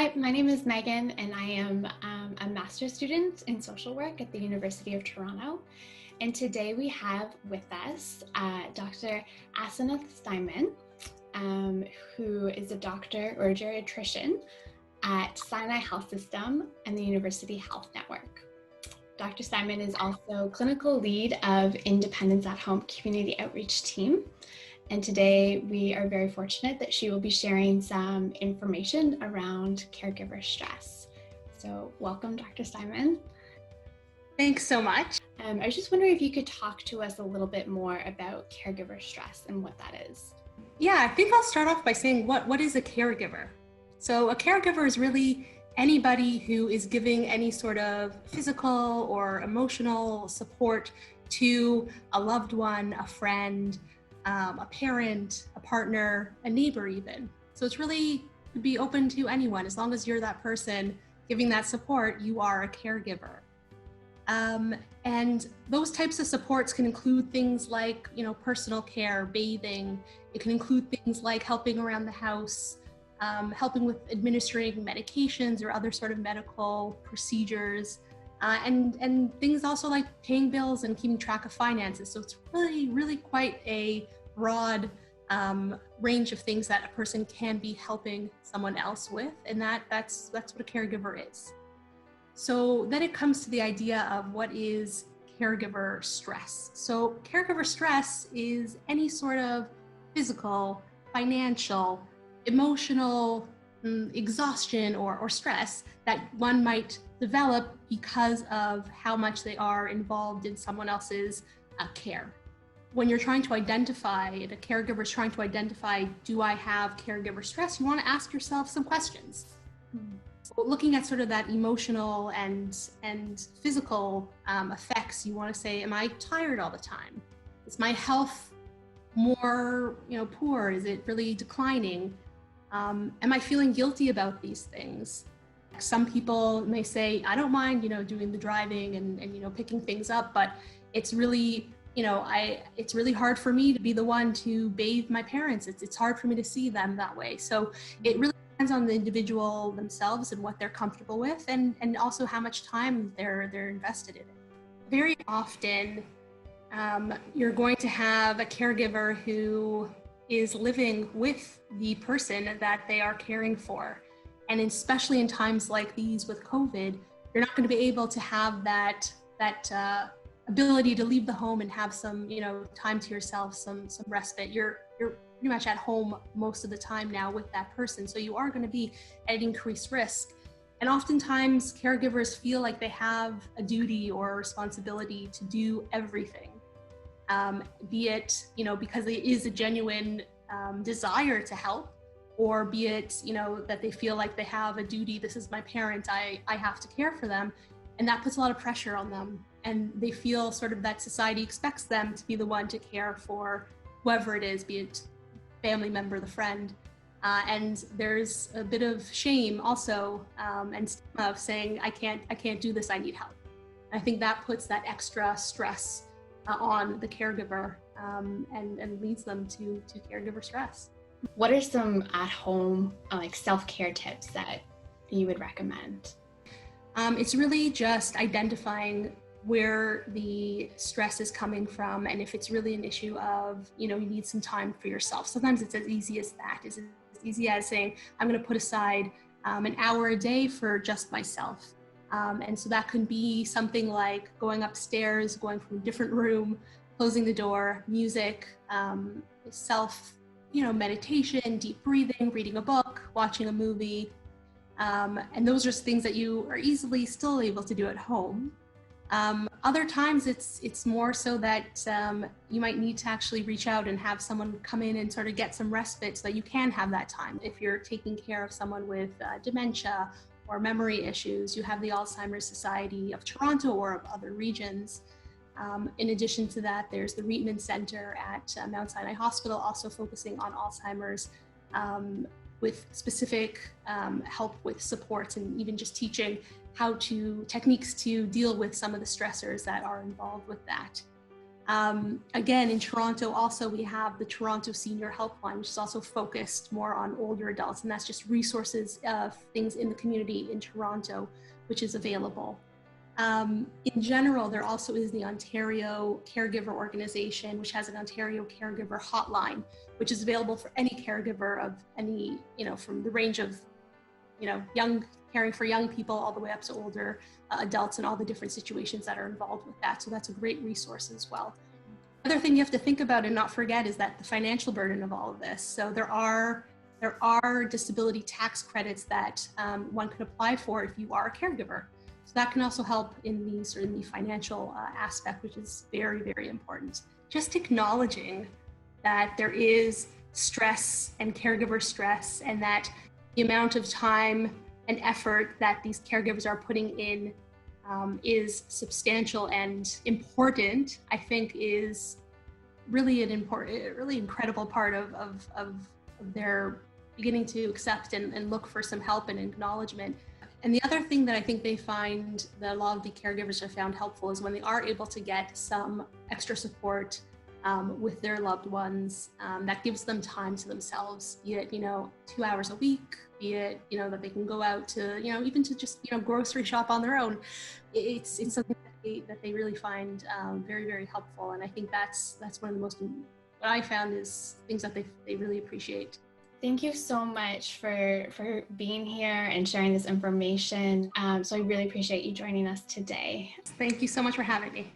Hi, my name is Megan, and I am a master's student in social work at the University of Toronto. And today we have with us Dr. Asenath Steiman, who is a doctor or a geriatrician at Sinai Health System and the University Health Network. Dr. Steiman is also clinical lead of Independence at Home Community Outreach Team. And today we are very fortunate that she will be sharing some information around caregiver stress. So welcome, Dr. Steiman. Thanks so much. I was just wondering if you could talk to us a little bit more about caregiver stress and what that is. Yeah, I think I'll start off by saying what is a caregiver? So a caregiver is really anybody who is giving any sort of physical or emotional support to a loved one, a friend, a parent, a partner, a neighbor even. So it's really to be open to anyone. As long as you're that person giving that support, you are a caregiver. And those types of supports can include things like, personal care, bathing. It can include things like helping around the house, helping with administering medications or other sort of medical procedures, and things also like paying bills and keeping track of finances. So it's really quite a broad range of things that a person can be helping someone else with, and that's what a caregiver is. So then it comes to the idea of what is caregiver stress. So caregiver stress is any sort of physical, financial, emotional exhaustion or stress that one might develop because of how much they are involved in someone else's care. When you're trying to identify, if a caregiver is trying to identify, do I have caregiver stress? You want to ask yourself some questions. So looking at sort of that emotional and physical effects, you want to say, am I tired all the time? Is my health more, poor? Is it really declining? Am I feeling guilty about these things? Some people may say, I don't mind, doing the driving and picking things up, but it's really, it's really hard for me to be the one to bathe my parents. It's hard for me to see them that way. So it really depends on the individual themselves and what they're comfortable with, and also how much time they're invested in it. Very often, you're going to have a caregiver who is living with the person that they are caring for. And especially in times like these with COVID, you're not going to be able to have that ability to leave the home and have some, time to yourself, some respite. You're pretty much at home most of the time now with that person. So you are going to be at increased risk. And oftentimes caregivers feel like they have a duty or a responsibility to do everything. Be it, because it is a genuine desire to help, or be it, that they feel like they have a duty. This is my parent, I have to care for them. And that puts a lot of pressure on them. And they feel sort of that society expects them to be the one to care for whoever it is, be it family member, the friend. And there's a bit of shame also, and stigma of saying, I can't do this, I need help. And I think that puts that extra stress on the caregiver and leads them to caregiver stress. What are some at-home self-care tips that you would recommend? It's really just identifying where the stress is coming from, and if it's really an issue of, you need some time for yourself. Sometimes it's as easy as that. It's as easy as saying, I'm going to put aside an hour a day for just myself. And so that could be something like going upstairs, going from a different room, closing the door, music, meditation, deep breathing, reading a book, watching a movie. And those are things that you are easily still able to do at home. Other times it's more so that you might need to actually reach out and have someone come in and sort of get some respite so that you can have that time. If you're taking care of someone with dementia or memory issues, you have the Alzheimer's Society of Toronto or of other regions. In addition to that, there's the Reitman Center at Mount Sinai Hospital, also focusing on Alzheimer's, with specific help with supports and even just teaching techniques to deal with some of the stressors that are involved with that. Again, in Toronto, also we have the Toronto Senior Helpline, which is also focused more on older adults, and that's just resources of things in the community in Toronto, which is available. In general, there also is the Ontario Caregiver Organization, which has an Ontario Caregiver Hotline, which is available for any caregiver of any, from the range of, caring for young people all the way up to older adults and all the different situations that are involved with that. So that's a great resource as well. The other thing you have to think about and not forget is that the financial burden of all of this. So there are disability tax credits that one could apply for if you are a caregiver. So that can also help in the financial aspect, which is very, very important. Just acknowledging that there is stress and caregiver stress, and that the amount of time and effort that these caregivers are putting in is substantial and important, I think is really really incredible part of their beginning to accept and look for some help and acknowledgement. And the other thing that I think they find, that a lot of the caregivers have found helpful, is when they are able to get some extra support with their loved ones, that gives them time to themselves, be it, 2 hours a week, be it, that they can go out to, even to just, grocery shop on their own. It's something that they really find very, very helpful. And I think that's one of the most, what I found is things that they really appreciate. Thank you so much for being here and sharing this information. So I really appreciate you joining us today. Thank you so much for having me.